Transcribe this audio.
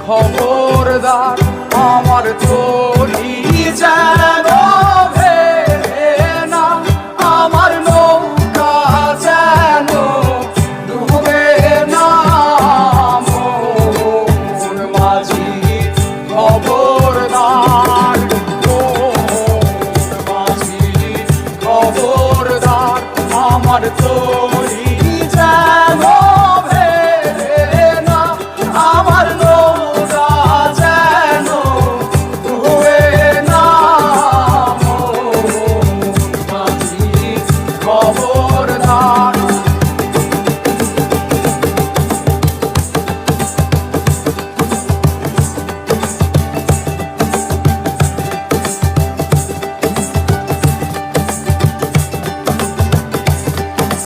খবরদার আমার তরি যেন ভেবে না, আমার নৌকা যেন ডুবে না। মোহন মাঝি খবরদার, মোহন মাঝি খবরদার আমার তরি